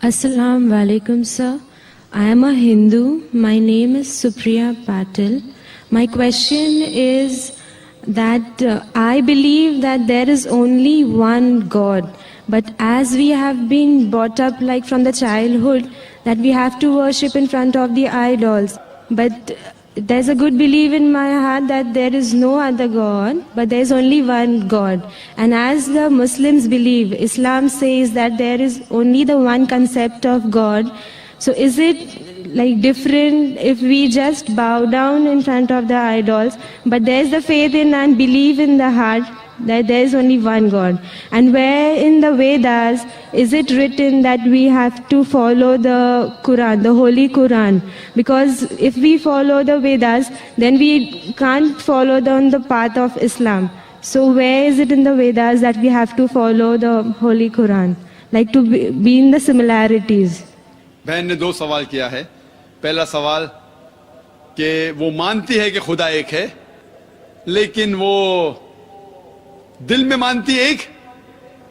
Assalamu alaikum, sir. I am a Hindu. My name is Supriya Patil. My question is that I believe that there is only one God. But as we have been brought up like from the childhood that we have to worship in front of the idols. But there's a good belief in my heart that there is no other God, but there is only one God. And as the Muslims believe, Islam says that there is only the one concept of God. So is it like different if we just bow down in front of the idols, but there's the faith in and belief in the heart that there is only one God? And where in the Vedas is it written that we have to follow the Quran, the Holy Quran? Because if we follow the Vedas, then we can't follow on the path of Islam. So where is it in the Vedas that we have to follow the Holy Quran? Like to be in the similarities. بہن نے 2 سوال کیا ہے. پہلا سوال کہ وہ مانتی ہے کہ خدا ایک ہے لیکن وہ دل میں مانتی ایک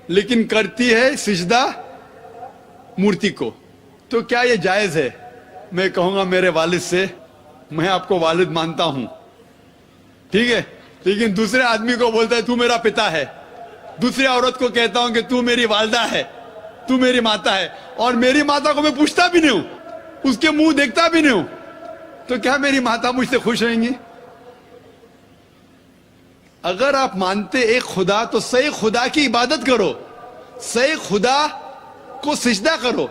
لیکن کرتی ہے سجدہ مورتی کو. تو کیا یہ جائز ہے؟ میں کہوں گا میرے والد سے, میں آپ کو والد مانتا ہوں, ٹھیک ہے, لیکن دوسرے آدمی کو بولتا ہے تو میرا پتا ہے, دوسری عورت کو کہتا ہوں کہ تو میری والدہ ہے, تو میری ماتا ہے, اور میری ماتا کو میں پوچھتا بھی نہیں ہوں, اس کے منہ دیکھتا بھی نہیں ہوں, تو کیا میری ماتا مجھ سے خوش رہیں گی؟ اگر آپ مانتے ایک خدا تو صحیح خدا کی عبادت کرو, صحیح خدا کو سجدہ کرو.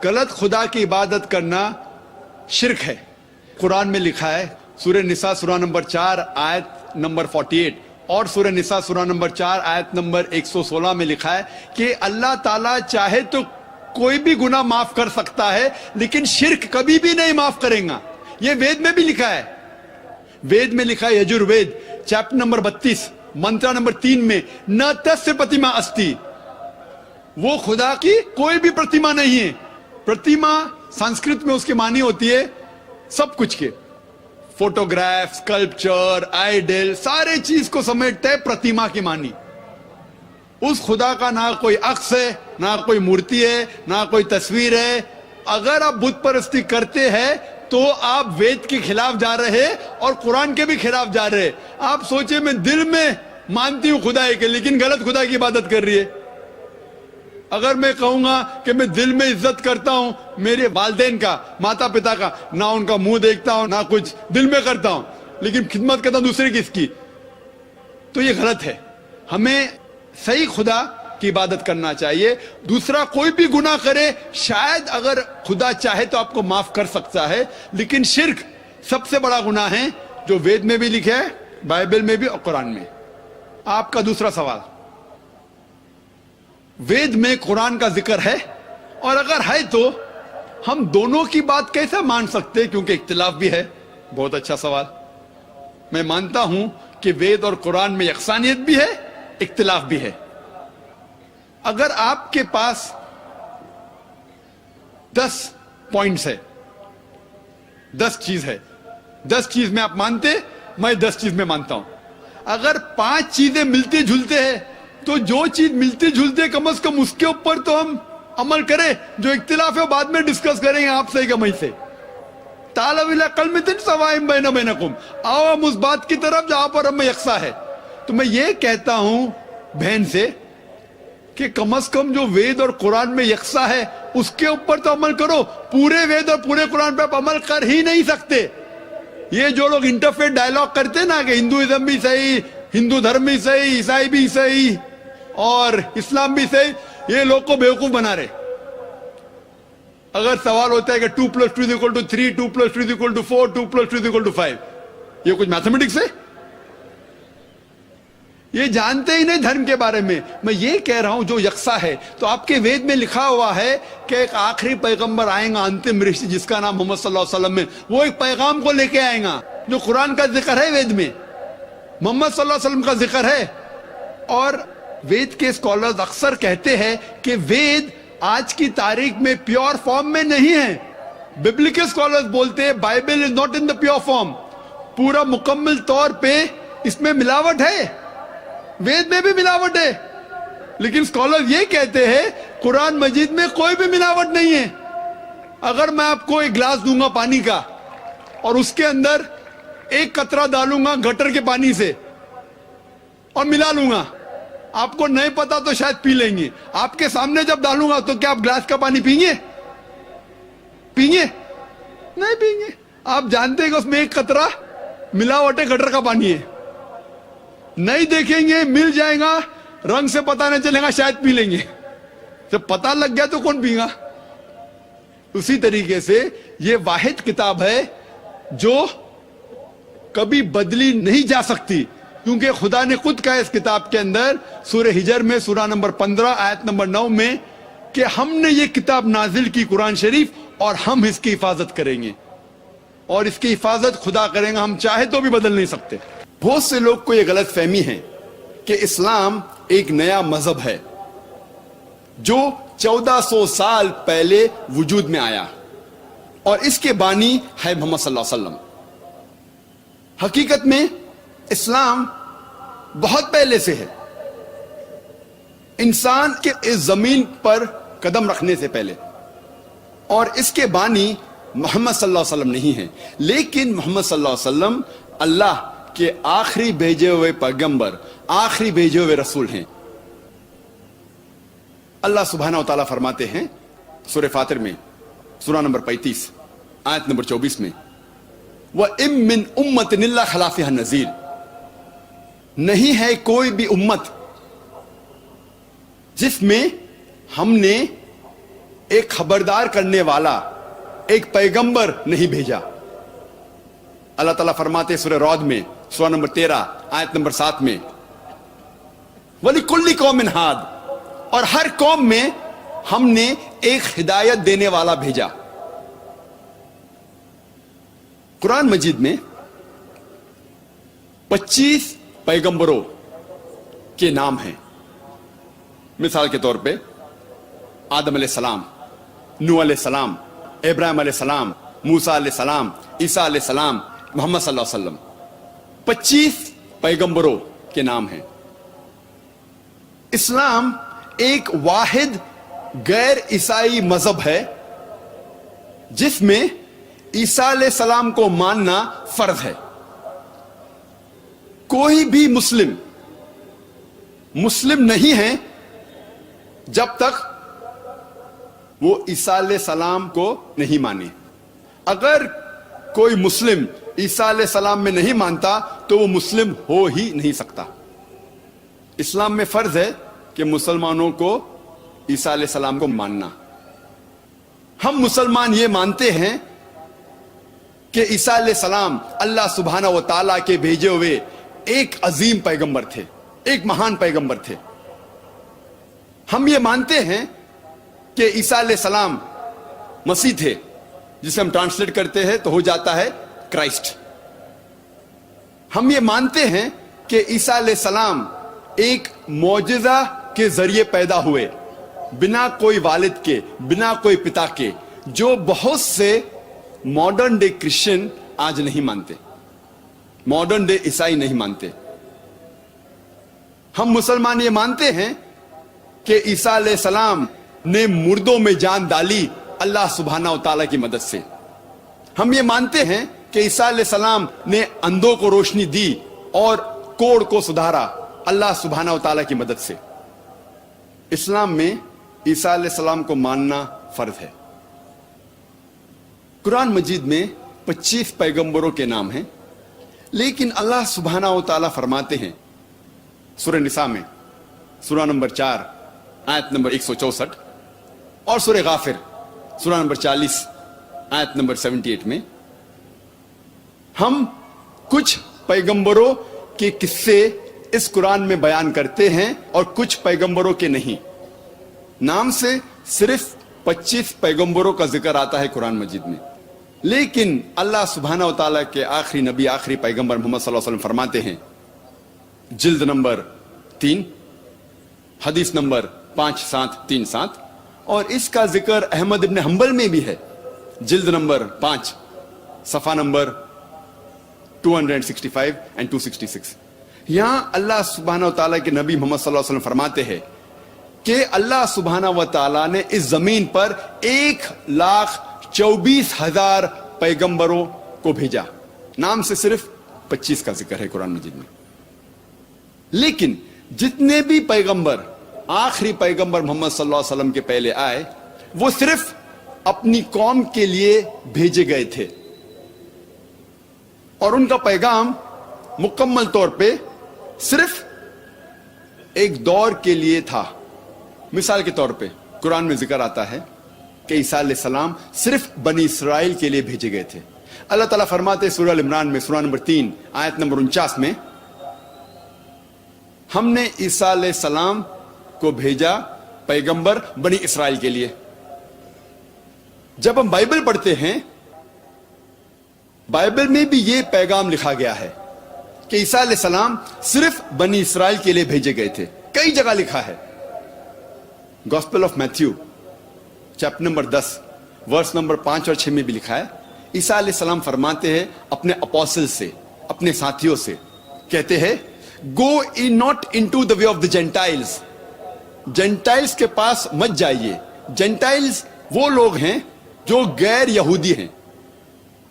غلط خدا کی عبادت کرنا شرک ہے. قرآن میں لکھا ہے سورہ نساء سورہ نمبر 4 آیت نمبر 48 اور سورہ نساء سورہ نمبر 4 آیت نمبر 116 میں لکھا ہے کہ اللہ تعالیٰ چاہے تو کوئی بھی گناہ معاف کر سکتا ہے لیکن شرک کبھی بھی نہیں معاف کریں گا. یہ وید میں بھی لکھا ہے, وید میں لکھا ہے, Yajurveda chapter number 32 Mantra number 3 میں, نہ تسیہ پرتیما استی, وہ خدا کی کوئی بھی پرتیما نہیں ہے. پرتیما سنسکرت میں اس کی معنی ہوتی ہے سب کچھ کے, فوٹوگراف, اسکلپچر, آئیڈل, سارے چیز کو سمیٹتا ہے پرتیما کی معنی. اس خدا کا نہ کوئی عکس ہے, نہ کوئی مورتی ہے, نہ کوئی تصویر ہے. اگر آپ بت پرستی کرتے ہیں تو آپ وید کے خلاف جا رہے اور قرآن کے بھی خلاف جا رہے. آپ سوچیں میں دل میں مانتی ہوں خدا ہے کہ لیکن غلط خدا کی عبادت کر رہی ہے. اگر میں کہوں گا کہ میں دل میں عزت کرتا ہوں میرے والدین کا, ماتا پتا کا, نہ ان کا منہ دیکھتا ہوں نہ کچھ, دل میں کرتا ہوں لیکن خدمت کرتا ہوں دوسرے کس کی, تو یہ غلط ہے. ہمیں صحیح خدا کی عبادت کرنا چاہیے. دوسرا کوئی بھی گناہ کرے شاید اگر خدا چاہے تو آپ کو معاف کر سکتا ہے, لیکن شرک سب سے بڑا گناہ ہے جو وید میں بھی لکھا ہے, بائبل میں بھی اور قرآن میں. آپ کا دوسرا سوال, وید میں قرآن کا ذکر ہے اور اگر ہے تو ہم دونوں کی بات کیسے مان سکتے کیونکہ اختلاف بھی ہے. بہت اچھا سوال. میں مانتا ہوں کہ وید اور قرآن میں یکسانیت بھی ہے, اختلاف بھی ہے. اگر آپ کے پاس 10 پوائنٹس ہے, 10 چیز ہے, 10 چیز میں آپ مانتے, میں 10 چیز میں مانتا ہوں. اگر 5 چیزیں ملتے جھلتے ہیں تو جو چیز ملتے جھلتے کم از کم اس کے اوپر تو ہم عمل کریں. جو اختلاف ہے بعد میں ڈسکس کریں گے آپ سے کہ میں سے. تعالوا الی کلمۃ سواء بیننا وبینکم, آؤ ہم اس بات کی طرف جہاں پر ہم یکساں ہے. تو میں یہ کہتا ہوں بہن سے کہ کم از کم جو وید اور قرآن میں یکساں ہے اس کے اوپر تو عمل کرو. پورے وید اور پورے قرآن پہ آپ عمل کر ہی نہیں سکتے. یہ جو لوگ انٹرفیت ڈائلاگ کرتے نا کہ ہندوازم بھی صحیح, ہندو دھرم بھی صحیح, عیسائی بھی صحیح اور اسلام بھی صحیح, یہ لوگ کو بیوقوف بنا رہے. اگر سوال ہوتا ہے کہ 2 + 2 = 3, 2 + 2 = 4, 2 + 2 = 5, یہ کچھ میتھمیٹکس ہے؟ یہ جانتے ہی نہیں دھرم کے بارے میں. میں یہ کہہ رہا ہوں جو یکساں ہے. تو آپ کے وید میں لکھا ہوا ہے کہ ایک آخری پیغمبر آئیں گا, انتم رشی, جس کا نام محمد صلی اللہ علیہ وسلم ہے, وہ ایک پیغام کو لے کے آئیں گا. جو قرآن کا ذکر ہے وید میں, محمد صلی اللہ علیہ وسلم کا ذکر ہے. اور وید کے اسکالرز اکثر کہتے ہیں کہ وید آج کی تاریخ میں پیور فارم میں نہیں ہے. ببلیکل اسکالرز بولتے ہیں Bible is not in the pure form, پورا مکمل طور پہ اس میں ملاوٹ ہے, وید میں بھی ملاوٹ ہے. لیکن اسکالر یہ کہتے ہیں قرآن مجید میں کوئی بھی ملاوٹ نہیں ہے. اگر میں آپ کو ایک گلاس دوں گا پانی کا اور اس کے اندر ایک قطرہ ڈالوں گا گٹر کے پانی سے اور ملا لوں گا, آپ کو نہیں پتا تو شاید پی لیں گے. آپ کے سامنے جب ڈالوں گا تو کیا آپ گلاس کا پانی پئیں گے؟ نہیں پئیں گے. آپ جانتے ہیں کہ اس میں ایک قطرہ ملاوٹ ہے, گٹر کا پانی ہے. نہیں دیکھیں گے, مل جائے گا, رنگ سے پتا نہیں چلے گا, شاید پی لیں گے. جب پتا لگ گیا تو کون پئے گا؟ اسی طریقے سے یہ واحد کتاب ہے جو کبھی بدلی نہیں جا سکتی, کیونکہ خدا نے خود کہا اس کتاب کے اندر سورہ ہجر میں سورہ نمبر 15 آیت نمبر 9 میں کہ ہم نے یہ کتاب نازل کی قرآن شریف اور ہم اس کی حفاظت کریں گے, اور اس کی حفاظت خدا کریں گا, ہم چاہے تو بھی بدل نہیں سکتے. بہت سے لوگ کو یہ غلط فہمی ہے کہ اسلام ایک نیا مذہب ہے جو 1400 سال پہلے وجود میں آیا اور اس کے بانی ہے محمد صلی اللہ علیہ وسلم. حقیقت میں اسلام بہت پہلے سے ہے, انسان کے اس زمین پر قدم رکھنے سے پہلے, اور اس کے بانی محمد صلی اللہ علیہ وسلم نہیں ہیں, لیکن محمد صلی اللہ علیہ وسلم اللہ کے آخری بھیجے ہوئے پیغمبر, آخری بھیجے ہوئے رسول ہیں. اللہ سبحانہ و تعالیٰ فرماتے ہیں سورہ فاطر میں سورہ نمبر 35 آیت نمبر 24 میں, وَإِن مِّنْ أُمَّةٍ إِلَّا خَلَا فِيهَا النَّذِيرُ, نہیں ہے کوئی بھی امت جس میں ہم نے ایک خبردار کرنے والا, ایک پیغمبر نہیں بھیجا. اللہ تعالیٰ فرماتے سورہ رعد میں سورہ نمبر 13 آیت نمبر 7 میں, وَلِكُلِّ قَوْمٍ هَادٍ, اور ہر قوم میں ہم نے ایک ہدایت دینے والا بھیجا. قرآن مجید میں 25 پیغمبروں کے نام ہیں. مثال کے طور پہ آدم علیہ السلام, نوح علیہ السلام, ابراہیم علیہ السلام, موسیٰ علیہ السلام, عیسیٰ علیہ السلام, محمد صلی اللہ علیہ وسلم. 25 پیغمبروں کے نام ہیں. اسلام ایک واحد غیر عیسائی مذہب ہے جس میں عیسیٰ علیہ السلام کو ماننا فرض ہے. کوئی بھی مسلم نہیں ہے جب تک وہ عیسیٰ علیہ السلام کو نہیں مانے. اگر کوئی مسلم عیسیٰ علیہ السلام میں نہیں مانتا تو وہ مسلم ہو ہی نہیں سکتا. اسلام میں فرض ہے کہ مسلمانوں کو عیسیٰ علیہ السلام کو ماننا. ہم مسلمان یہ مانتے ہیں کہ عیسیٰ علیہ السلام اللہ سبحانہ و تعالیٰ کے بھیجے ہوئے ایک عظیم پیغمبر تھے, ایک مہان پیغمبر تھے. ہم یہ مانتے ہیں کہ عیسیٰ علیہ السلام مسیح تھے, جسے ہم ٹرانسلیٹ کرتے ہیں تو ہو جاتا ہے کرائسٹ. ہم یہ مانتے ہیں کہ عیسیٰ علیہ السلام ایک معجزہ کے ذریعے پیدا ہوئے, بنا کوئی والد کے, بنا کوئی پتا کے, جو بہت سے ماڈرن ڈے کرسچن آج نہیں مانتے, ماڈرن ڈے عیسائی نہیں مانتے. ہم مسلمان یہ مانتے ہیں کہ عیسیٰ علیہ السلام نے مردوں میں جان ڈالی اللہ سبحانہ و تعالیٰ کی مدد سے. ہم یہ مانتے ہیں کہ عیسیٰ علیہ السلام نے اندھوں کو روشنی دی اور کوڑ کو سدھارا اللہ سبحانہ و تعالیٰ کی مدد سے. اسلام میں عیسیٰ علیہ السلام کو ماننا فرض ہے. قرآن مجید میں 25 پیغمبروں کے نام ہیں, لیکن اللہ سبحانہ و تعالیٰ فرماتے ہیں سورہ نساء میں سورہ نمبر 4 آیت نمبر 164 اور سورہ غافر سورہ نمبر 40 آیت نمبر 78 میں, ہم کچھ پیغمبروں کے قصے اس قرآن میں بیان کرتے ہیں اور کچھ پیغمبروں کے نہیں. نام سے صرف 25 پیغمبروں کا ذکر آتا ہے قرآن مجید میں, لیکن اللہ سبحانہ و تعالیٰ کے آخری نبی, آخری پیغمبر محمد صلی اللہ علیہ وسلم فرماتے ہیں جلد نمبر 3 حدیث نمبر 5737, اور اس کا ذکر احمد ابن حنبل میں بھی ہے, جلد نمبر 5 صفحہ نمبر 265 and 266. یہاں اللہ سبحانہ و تعالیٰ کے نبی محمد صلی اللہ علیہ وسلم فرماتے ہیں کہ اللہ سبحانہ و تعالیٰ نے اس زمین پر 1,24,000 پیغمبروں کو بھیجا. نام سے صرف 25 کا ذکر ہے قرآن مجید میں. لیکن جتنے بھی پیغمبر، آخری پیغمبر محمد صلی اللہ علیہ وسلم کے پہلے آئے، وہ صرف اپنی قوم کے لیے بھیجے گئے تھے، اور ان کا پیغام مکمل طور پہ صرف ایک دور کے لیے تھا. مثال کے طور پہ قرآن میں ذکر آتا ہے کہ عیسیٰ علیہ السلام صرف بنی اسرائیل کے لیے بھیجے گئے تھے. اللہ تعالیٰ فرماتے سورہ عمران میں سورہ نمبر 3 آیت نمبر 49 میں، ہم نے عیسیٰ علیہ السلام کو بھیجا پیغمبر بنی اسرائیل کے لیے. جب ہم بائبل پڑھتے ہیں، بائبل میں بھی یہ پیغام لکھا گیا ہے کہ عیسیٰ علیہ السلام صرف بنی اسرائیل کے لیے بھیجے گئے تھے. کئی جگہ لکھا ہے. Gospel of Matthew chapter number 10 verse number 5 اور 6 میں بھی لکھا ہے. عیسیٰ علیہ السلام فرماتے ہیں اپنے اپوسل سے، اپنے ساتھیوں سے، کہتے ہیں go not into the way of the Gentiles. Gentiles کے پاس مت جائیے. جینٹائلز وہ لوگ ہیں جو غیر یہودی ہیں.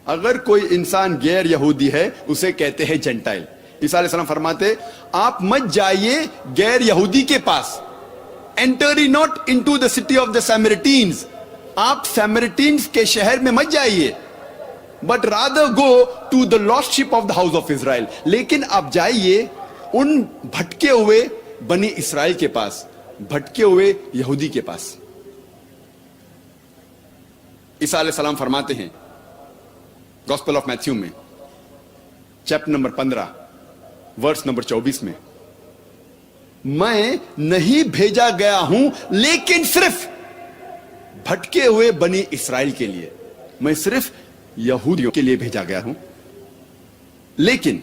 اگر کوئی انسان غیر یہودی ہے اسے کہتے ہیں جینٹائل. عیسیٰ علیہ السلام فرماتے آپ مت جائیے غیر یہودی کے پاس. Enter ye not into the city of the Samaritans. آپ سیمریٹینز کے شہر میں مت جائیے. But rather go to the lost sheep of the house of Israel. لیکن آپ جائیے ان بھٹکے ہوئے بنی اسرائیل کے پاس، بھٹکے ہوئے یہودی کے پاس. عیسیٰ علیہ السلام فرماتے ہیں گاسپل آف میتھیو میں چیپٹر نمبر 15 ورس نمبر 24 میں، میں نہیں بھیجا گیا ہوں لیکن صرف بھٹکے ہوئے بنی اسرائیل کے لیے. میں صرف یہودیوں کے لیے بھیجا گیا ہوں. لیکن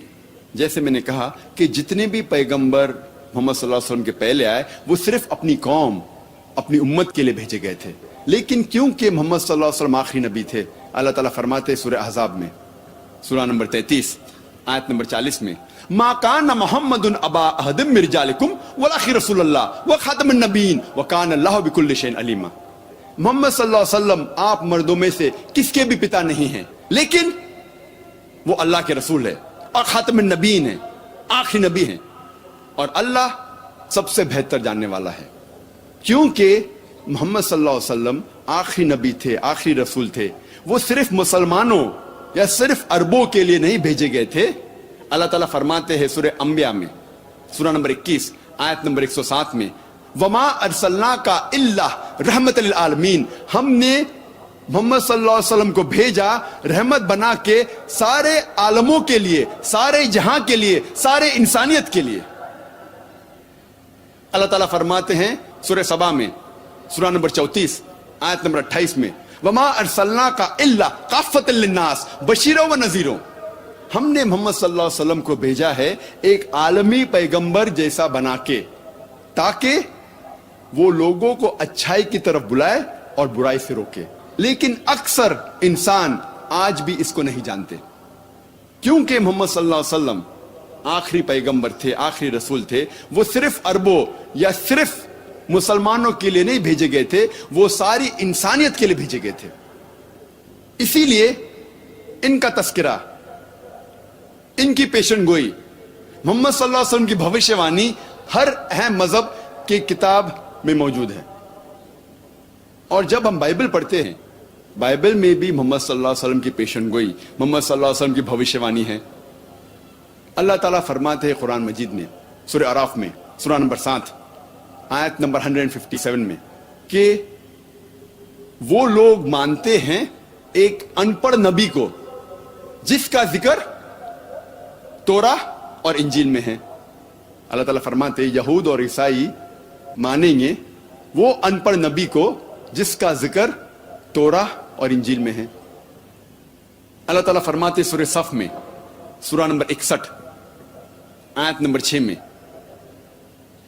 جیسے میں نے کہا کہ جتنے بھی پیغمبر محمد صلی اللہ علیہ وسلم کے پہلے آئے وہ صرف اپنی قوم، اپنی امت کے لیے بھیجے گئے تھے. لیکن کیونکہ محمد صلی اللہ علیہ وسلم آخری نبی تھے، اللہ تعالیٰ فرماتے سورہ احزاب میں سورہ نمبر 33 آیت نمبر 40 میں، ما کان محمد ابا احد من رجالکم ولکن رسول اللہ وخاتم النبیین وکان اللہ بکل شیء علیما. محمد صلی اللہ علیہ وسلم آپ مردوں میں سے کس کے بھی پتا نہیں ہیں، لیکن وہ اللہ کے رسول ہے اور خاتم النبیین ہیں، آخری نبی ہیں، اور اللہ سب سے بہتر جاننے والا ہے. کیونکہ محمد صلی اللہ علیہ وسلم آخری نبی تھے، آخری رسول تھے. وہ صرف مسلمانوں یا صرف عربوں کے لیے نہیں بھیجے گئے تھے. اللہ تعالیٰ فرماتے ہیں سورہ انبیاء میں سورہ نمبر 21 آیت نمبر 107 میں، وما ارسلناک الا رحمت للعالمین. ہم نے محمد صلی اللہ علیہ وسلم کو بھیجا رحمت بنا کے سارے عالموں کے لیے، سارے جہاں کے لیے، سارے انسانیت کے لیے. اللہ تعالیٰ فرماتے ہیں سورہ سبا میں سورہ نمبر 34 آیت نمبر 28 میں، وما ارسلناک الا کافۃ للناس بشیرا و نذیرا. ہم نے محمد صلی اللہ علیہ وسلم کو بھیجا ہے ایک عالمی پیغمبر جیسا بنا کے، تاکہ وہ لوگوں کو اچھائی کی طرف بلائے اور برائی سے روکے. لیکن اکثر انسان آج بھی اس کو نہیں جانتے. کیونکہ محمد صلی اللہ علیہ وسلم آخری پیغمبر تھے، آخری رسول تھے. وہ صرف عربوں یا صرف مسلمانوں کے لیے نہیں بھیجے گئے تھے، وہ ساری انسانیت کے لیے بھیجے گئے تھے. اسی لیے ان کا تذکرہ، ان کی پیشن گوئی، محمد صلی اللہ علیہ وسلم کی بھوشیہ وانی ہر اہم مذہب کی کتاب میں موجود ہے. اور جب ہم بائبل پڑھتے ہیں، بائبل میں بھی محمد صلی اللہ علیہ وسلم کی پیشن گوئی، محمد صلی اللہ علیہ وسلم کی بھوشیہ وانی ہے. اللہ تعالیٰ فرماتے ہیں قرآن مجید میں سورہ اعراف میں سورہ نمبر 7 آیت نمبر 157 میں کہ وہ لوگ مانتے ہیں ایک ان پڑھ نبی کو جس کا ذکر توراہ اور انجیل میں ہے. اللہ تعالیٰ فرماتے ہیں یہود اور عیسائی مانیں گے وہ ان پڑھ نبی کو جس کا ذکر توراہ اور انجیل میں ہے. اللہ تعالیٰ فرماتے سورہ صف میں سورہ نمبر 61 آیت نمبر 6 میں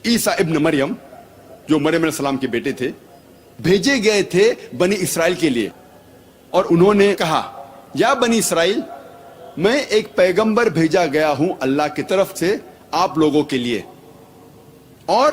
عیسیٰ ابن مریم جو مریم علیہ السلام کے بیٹے تھے بھیجے گئے تھے بنی اسرائیل کے لیے، اور انہوں نے کہا یا بنی اسرائیل میں ایک پیغمبر بھیجا گیا ہوں اللہ کی طرف سے آپ لوگوں کے لیے، اور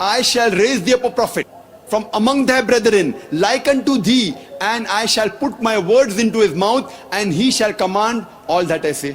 I shall raise thee up a prophet from among thy brethren like unto thee, and I shall put my words into his mouth, and he shall command all that I say.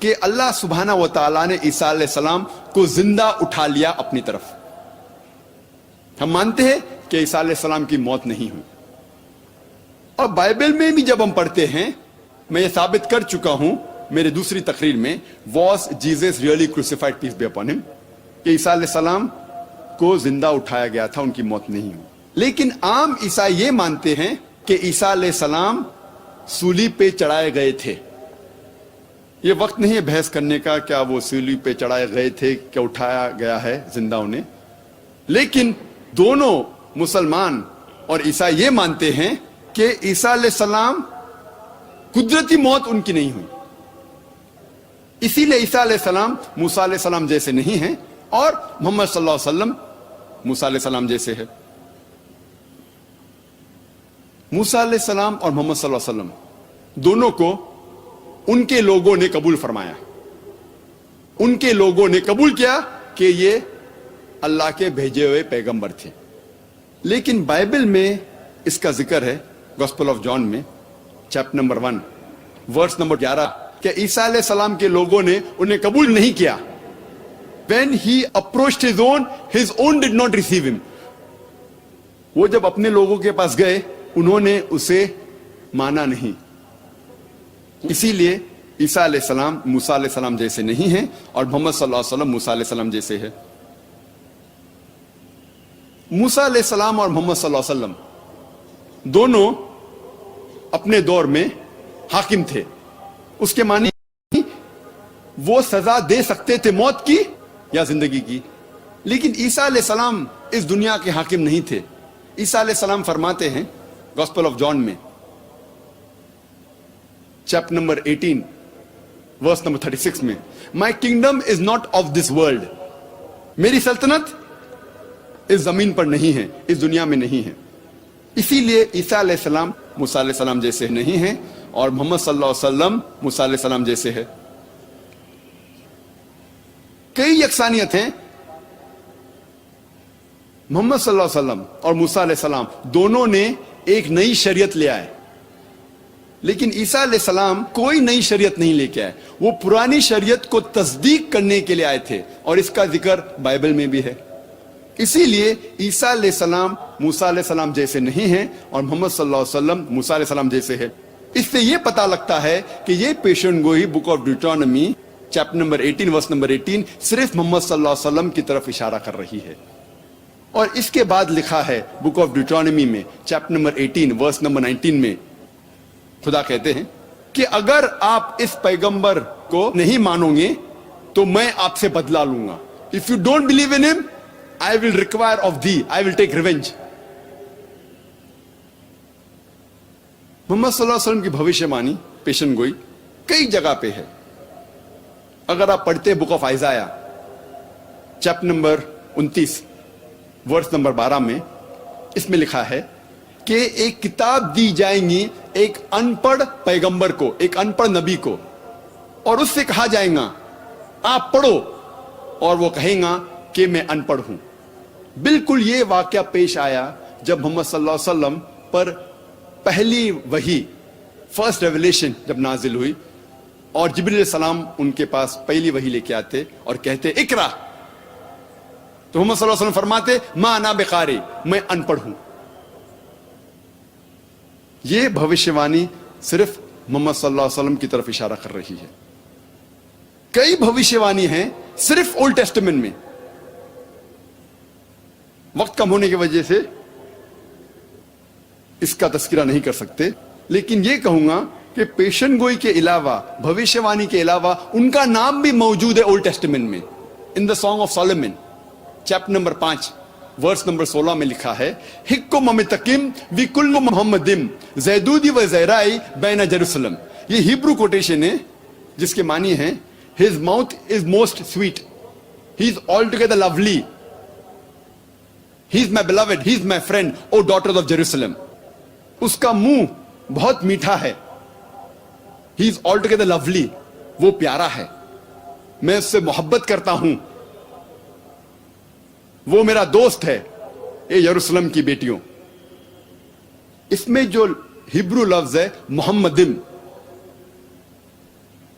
کہ اللہ سبحانہ و تعالیٰ نے عیسیٰ علیہ السلام کو زندہ اٹھا لیا اپنی طرف. ہم مانتے ہیں کہ عیسیٰ علیہ السلام کی موت نہیں ہوئی. اور بائبل میں بھی جب ہم پڑھتے ہیں, میں یہ ثابت کر چکا ہوں میرے دوسری تقریر میں, was Jesus really crucified peace be upon ہم, کہ عیسیٰ علیہ السلام کو زندہ اٹھایا گیا تھا, ان کی موت نہیں ہوئی. لیکن عام عیسائی یہ مانتے ہیں کہ عیسیٰ علیہ السلام صلیب پہ چڑھائے گئے تھے. یہ وقت نہیں ہے بحث کرنے کا کیا وہ صلیب پہ چڑھائے گئے تھے, کیا اٹھایا گیا ہے زندہ انہیں. لیکن دونوں مسلمان اور عیسائی یہ مانتے ہیں کہ عیسیٰ علیہ السلام قدرتی موت ان کی نہیں ہوئی. اسی لیے عیسیٰ علیہ السلام موسیٰ علیہ السلام جیسے نہیں ہیں, اور محمد صلی اللہ علیہ وسلم موسیٰ علیہ السلام جیسے ہے. موسیٰ علیہ السلام اور محمد صلی اللہ علیہ وسلم دونوں کو ان کے لوگوں نے قبول فرمایا. ان کے لوگوں نے قبول کیا کہ یہ اللہ کے بھیجے ہوئے پیغمبر تھے. لیکن بائبل میں اس کا ذکر ہے گوسپل آف جان میں چیپٹر نمبر 1 ورس نمبر 11 کہ عیسیٰ علیہ السلام کے لوگوں نے انہیں قبول نہیں کیا. When he approached his own did not receive him. وہ جب اپنے لوگوں کے پاس گئے انہوں نے اسے مانا نہیں. اسی لیے عیسیٰ علیہ السلام موسیٰ علیہ السلام جیسے نہیں ہیں, اور محمد صلی اللہ علیہ وسلم موسیٰ علیہ السلام جیسے ہے. موسیٰ علیہ السلام اور محمد صلی اللہ علیہ وسلم دونوں اپنے دور میں حاکم تھے. اس کے معنی وہ سزا دے سکتے تھے موت کی یا زندگی کی. لیکن عیسیٰ علیہ السلام اس دنیا کے حاکم نہیں تھے. عیسیٰ علیہ السلام فرماتے ہیں گوسپل آف جان میں چیپٹر نمبر 18 ورس نمبر 36 میں, my kingdom is not of this world. میری سلطنت اس زمین پر نہیں ہے, اس دنیا میں نہیں ہے. اسی لیے عیسیٰ علیہ السلام موسیٰ علیہ السلام جیسے نہیں ہیں, اور محمد صلی اللہ علیہ وسلم موسیٰ علیہ السلام جیسے ہے. کئی یکسانیت ہیں. محمد صلی اللہ علیہ وسلم اور موسیٰ علیہ السلام دونوں نے ایک نئی شریعت لے آئے, لیکن عیسیٰ علیہ السلام کوئی نئی شریعت نہیں لے کے آئے. وہ پرانی شریعت کو تصدیق کرنے کے لیے آئے تھے, اور اس کا ذکر بائبل میں بھی ہے. اسی لیے عیسیٰ علیہ السلام موسیٰ علیہ السلام جیسے نہیں ہیں, اور محمد صلی اللہ علیہ وسلم موسیٰ علیہ السلام جیسے ہے. اس سے یہ پتا لگتا ہے کہ یہ پیشن گوئی book of Deuteronomy chapter number 18 verse number 18 صرف محمد صلی اللہ علیہ وسلم کی طرف اشارہ کر رہی ہے. اور اس کے بعد لکھا ہے بک آف ڈیوٹرانومی میں چیپٹر نمبر 18 ورس نمبر 19 میں, خدا کہتے ہیں کہ اگر آپ اس پیغمبر کو نہیں مانو گے تو میں آپ سے بدلہ لوں گا. If you don't believe in him, I will require of thee, I will take revenge. محمد صلی اللہ علیہ وسلم کی بھوشیہ بانی پیشن گوئی کئی جگہ پہ ہے. اگر آپ پڑھتے book of Isaiah chapter number 29 verse number 12 میں, اس میں لکھا ہے کہ ایک کتاب دی جائیں گی ایک ان پڑھ پیغمبر کو, ایک ان پڑھ نبی کو, اور اس سے کہا جائے گا آپ پڑھو, اور وہ کہیں گا کہ میں ان پڑھ ہوں. بالکل یہ واقعہ پیش آیا جب محمد صلی اللہ علیہ وسلم پر پہلی وحی فرسٹ ریویلیشن جب نازل ہوئی, اور جبریل علیہ السلام ان کے پاس پہلی وحی لے کے آتے اور کہتے اقرا, تو محمد صلی اللہ علیہ وسلم فرماتے ما انا بقاری, میں ان پڑھ ہوں. یہ بھوشیوانی صرف محمد صلی اللہ علیہ وسلم کی طرف اشارہ کر رہی ہے. کئی بھوشیوانی ہیں صرف اولڈ ٹیسٹمنٹ میں. وقت کم ہونے کی وجہ سے اس کا تذکرہ نہیں کر سکتے, لیکن یہ کہوں گا کہ پیشن گوئی کے علاوہ, بھوشیوانی کے علاوہ ان کا نام بھی موجود ہے اولڈ ٹیسٹمنٹ میں. In the Song of Solomon chapter number 5 verse number 16 میں لکھا ہے حکم ممتقم وی کل محمدم زیدودی و زیرائی بین جروسلم. یہ ہیبرو کوٹیشن ہے جس کے معنی ہے his mouth is most sweet, he is altogether lovely, he is my beloved, he is my friend, O daughters of Jerusalem. اس کا منہ بہت میٹھا ہے, he is altogether lovely, وہ پیارا ہے, میں اس سے محبت کرتا ہوں, وہ میرا دوست ہے, اے یروشلم کی بیٹیوں. اس میں جو ہیبرو لفظ ہے محمدم,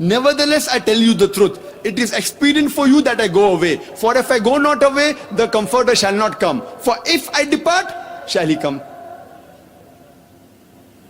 nevertheless I tell you the truth, it is expedient for you that I go away, for if I go not away the comforter shall not come, for if I depart shall he come।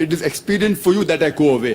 it is expedient for you that I go away,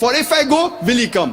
for if I go will he come,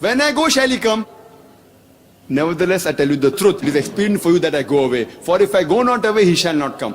When I go shall he come, nevertheless I tell you the truth, it is expedient for you that I go away, for if I go not away he shall not come।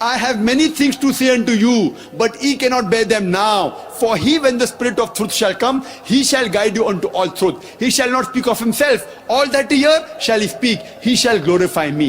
I have many things to say unto you, but ye cannot bear them now. For he, when the Spirit of truth shall come, he shall guide you unto all truth. He shall not speak of himself. All that he hear shall he speak. He shall glorify me.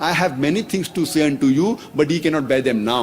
I have many things to say unto you, but ye cannot bear them now.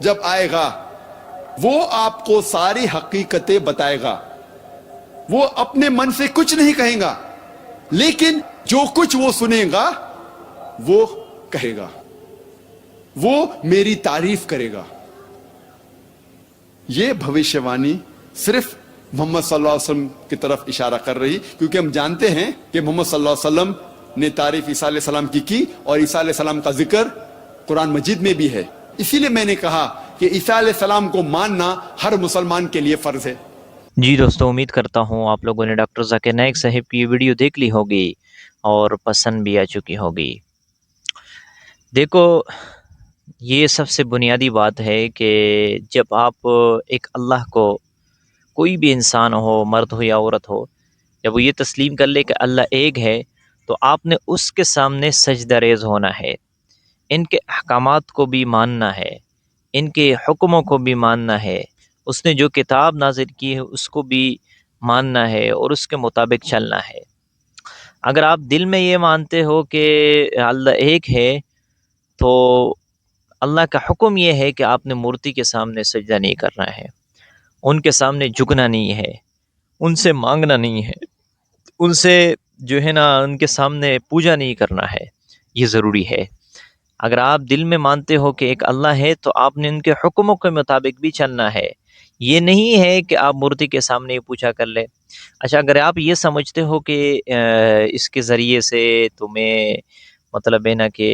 جب آئے گا وہ آپ کو ساری حقیقتیں بتائے گا. وہ اپنے من سے کچھ نہیں کہے گا, لیکن جو کچھ وہ سنے گا وہ کہے گا, وہ میری تعریف کرے گا. یہ بھوشیہ وانی صرف محمد صلی اللہ علیہ وسلم کی طرف اشارہ کر رہی, کیونکہ ہم جانتے ہیں کہ محمد صلی اللہ علیہ وسلم نے تعریف عیسیٰ علیہ السلام کی اور عیسیٰ علیہ السلام کا ذکر قرآن مجید میں بھی ہے. اسی لیے میں نے کہا کہ عیسیٰ علیہ السلام کو ماننا ہر مسلمان کے لیے فرض ہے. جی دوستو، امید کرتا ہوں آپ لوگوں نے ڈاکٹر ذاکر نائک صاحب کی ویڈیو دیکھ لی ہوگی اور پسند بھی آ چکی ہوگی. دیکھو، یہ سب سے بنیادی بات ہے کہ جب آپ ایک اللہ کو، کوئی بھی انسان ہو، مرد ہو یا عورت ہو، جب وہ یہ تسلیم کر لے کہ اللہ ایک ہے، تو آپ نے اس کے سامنے سجدہ ریز ہونا ہے. ان کے احکامات کو بھی ماننا ہے، ان کے حکموں کو بھی ماننا ہے، اس نے جو کتاب نازل کی ہے اس کو بھی ماننا ہے اور اس کے مطابق چلنا ہے. اگر آپ دل میں یہ مانتے ہو کہ اللہ ایک ہے، تو اللہ کا حکم یہ ہے کہ آپ نے مورتی کے سامنے سجدہ نہیں کرنا ہے، ان کے سامنے جھکنا نہیں ہے، ان سے مانگنا نہیں ہے، ان سے جو ہے نا ان کے سامنے پوجا نہیں کرنا ہے. یہ ضروری ہے. اگر آپ دل میں مانتے ہو کہ ایک اللہ ہے تو آپ نے ان کے حکموں کے مطابق بھی چلنا ہے. یہ نہیں ہے کہ آپ مورتی کے سامنے پوجا کر لیں. اچھا، اگر آپ یہ سمجھتے ہو کہ اس کے ذریعے سے تمہیں مطلب ہے نا کہ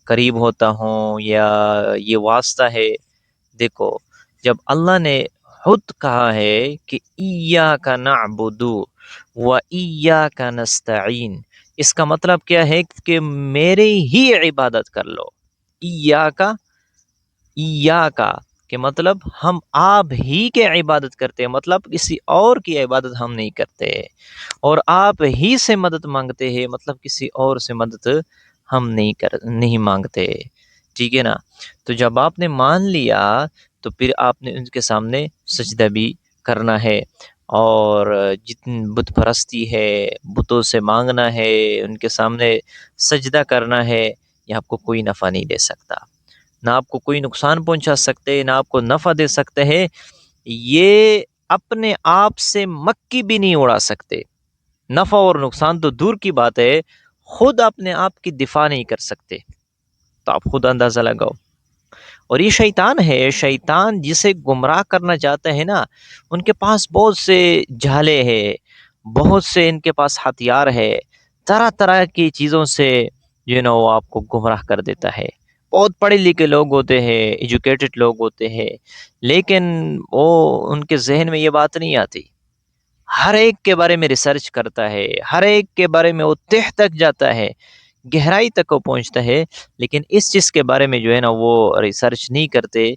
قریب ہوتا ہوں یا یہ واسطہ ہے، دیکھو، جب اللہ نے خود کہا ہے کہ ایاک نعبد و ایاک نستعین، اس کا مطلب کیا ہے کہ میرے ہی عبادت کر لو. ایاک کہ مطلب ہم آپ ہی کے عبادت کرتے ہیں، مطلب کسی اور کی عبادت ہم نہیں کرتے، اور آپ ہی سے مدد مانگتے ہیں، مطلب کسی اور سے مدد ہم نہیں مانگتے. ٹھیک ہے نا؟ تو جب آپ نے مان لیا تو پھر آپ نے ان کے سامنے سجدہ بھی کرنا ہے، اور جتنی بت پرستی ہے، بتوں سے مانگنا ہے، ان کے سامنے سجدہ کرنا ہے، یہ آپ کو کوئی نفع نہیں دے سکتا، نہ آپ کو کوئی نقصان پہنچا سکتے، نہ آپ کو نفع دے سکتے ہیں. یہ اپنے آپ سے مکی بھی نہیں اڑا سکتے. نفع اور نقصان تو دور کی بات ہے، خود اپنے آپ کی دفاع نہیں کر سکتے. تو آپ خود اندازہ لگاؤ. اور یہ شیطان ہے، شیطان جسے گمراہ کرنا چاہتے ہیں نا، ان کے پاس بہت سے جھالے ہیں، بہت سے ان کے پاس ہتھیار ہے، طرح طرح کی چیزوں سے جو ہے نا وہ آپ کو گمراہ کر دیتا ہے. بہت پڑھے لکھے لوگ ہوتے ہیں، ایجوکیٹڈ لوگ ہوتے ہیں، لیکن وہ ان کے ذہن میں یہ بات نہیں آتی. ہر ایک کے بارے میں ریسرچ کرتا ہے، ہر ایک کے بارے میں وہ تہ تک جاتا ہے، گہرائی تک وہ پہنچتا ہے، لیکن اس چیز کے بارے میں جو ہے نا وہ ریسرچ نہیں کرتے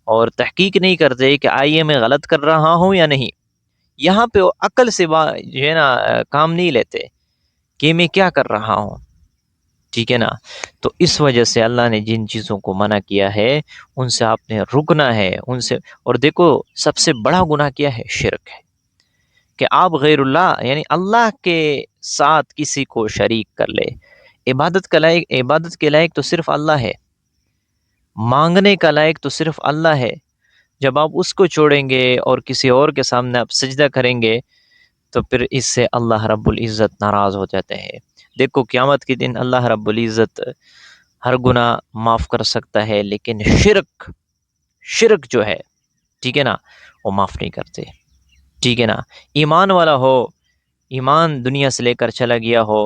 اور تحقیق نہیں کرتے کہ آئیے میں غلط کر رہا ہوں یا نہیں. یہاں پہ وہ عقل سے جو ہے نا کام نہیں لیتے کہ میں کیا کر رہا ہوں. ٹھیک ہے نا؟ تو اس وجہ سے اللہ نے جن چیزوں کو منع کیا ہے ان سے آپ نے رکنا ہے، ان سے. اور دیکھو، سب سے بڑا گناہ کیا ہے؟ شرک ہے، کہ آپ غیر اللہ یعنی اللہ کے ساتھ کسی کو شریک کر لے. عبادت کے لائق تو صرف اللہ ہے، مانگنے کا لائق تو صرف اللہ ہے. جب آپ اس کو چھوڑیں گے اور کسی اور کے سامنے آپ سجدہ کریں گے تو پھر اس سے اللہ رب العزت ناراض ہو جاتے ہیں. دیکھو، قیامت کے دن اللہ رب العزت ہر گناہ معاف کر سکتا ہے، لیکن شرک جو ہے، ٹھیک ہے نا، وہ معاف نہیں کرتے. ٹھیک ہے نا؟ ایمان والا ہو، ایمان دنیا سے لے کر چلا گیا ہو،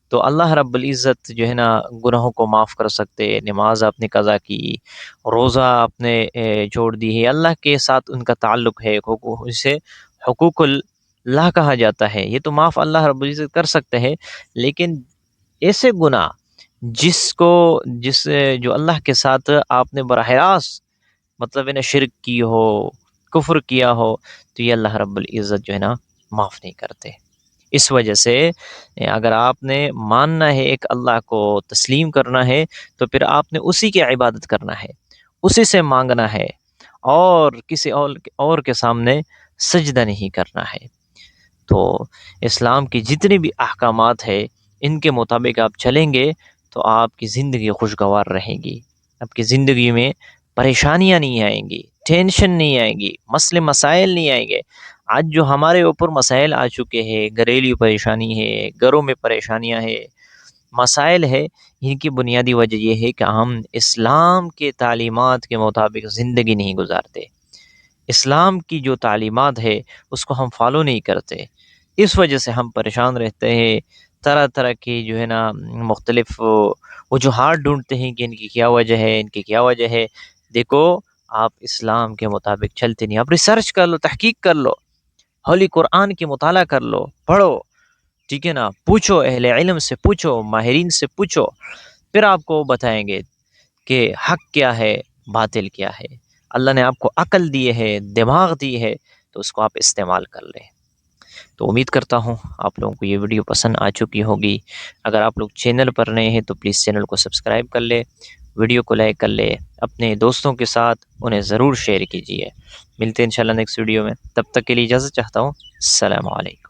تو اللہ رب العزت جو ہے نا گناہوں کو معاف کر سکتے. نماز آپ نے قضا کی، روزہ آپ نے چھوڑ دی ہے، اللہ کے ساتھ ان کا تعلق ہے، اسے حقوق اللہ کہا جاتا ہے، یہ تو معاف اللہ رب العزت کر سکتے ہیں. لیکن ایسے گناہ جو اللہ کے ساتھ آپ نے براہ راست مطلب انہیں شرک کی ہو، کفر کیا ہو، تو یہ اللہ رب العزت جو ہے نا معاف نہیں کرتے. اس وجہ سے اگر آپ نے ماننا ہے، ایک اللہ کو تسلیم کرنا ہے، تو پھر آپ نے اسی کی عبادت کرنا ہے، اسی سے مانگنا ہے، اور کسی اور کے سامنے سجدہ نہیں کرنا ہے. تو اسلام کی جتنی بھی احکامات ہیں ان کے مطابق آپ چلیں گے تو آپ کی زندگی خوشگوار رہے گی، آپ کی زندگی میں پریشانیاں نہیں آئیں گی، ٹینشن نہیں آئیں گی، مسئلے مسائل نہیں آئیں گے۔ آج جو ہمارے اوپر مسائل آ چکے ہیں، گھریلو پریشانی ہے، گھروں میں پریشانیاں ہے، مسائل ہے، ان کی بنیادی وجہ یہ ہے کہ ہم اسلام کے تعلیمات کے مطابق زندگی نہیں گزارتے، اسلام کی جو تعلیمات ہے اس کو ہم فالو نہیں کرتے، اس وجہ سے ہم پریشان رہتے ہیں، طرح طرح کی جو ہے نا مختلف وجوہات ڈھونڈتے ہیں کہ ان کی کیا وجہ ہے، ان کی کیا وجہ ہے۔ دیکھو، آپ اسلام کے مطابق چلتے نہیں، آپ ریسرچ کر لو، تحقیق کر لو، ہولی قرآن کی مطالعہ کر لو، پڑھو، ٹھیک ہے نا، پوچھو، اہل علم سے پوچھو، ماہرین سے پوچھو، پھر آپ کو بتائیں گے کہ حق کیا ہے، باطل کیا ہے۔ اللہ نے آپ کو عقل دی ہے، دماغ دی ہے، تو اس کو آپ استعمال کر لیں۔ تو امید کرتا ہوں آپ لوگوں کو یہ ویڈیو پسند آ چکی ہوگی۔ اگر آپ لوگ چینل پر نئے ہیں تو پلیز چینل کو سبسکرائب کر لے، ویڈیو کو لائک کر لے، اپنے دوستوں کے ساتھ انہیں ضرور شیئر کیجیے۔ ملتے ہیں انشاءاللہ نیکسٹ ویڈیو میں، تب تک کے لیے اجازت چاہتا ہوں۔ السلام علیکم۔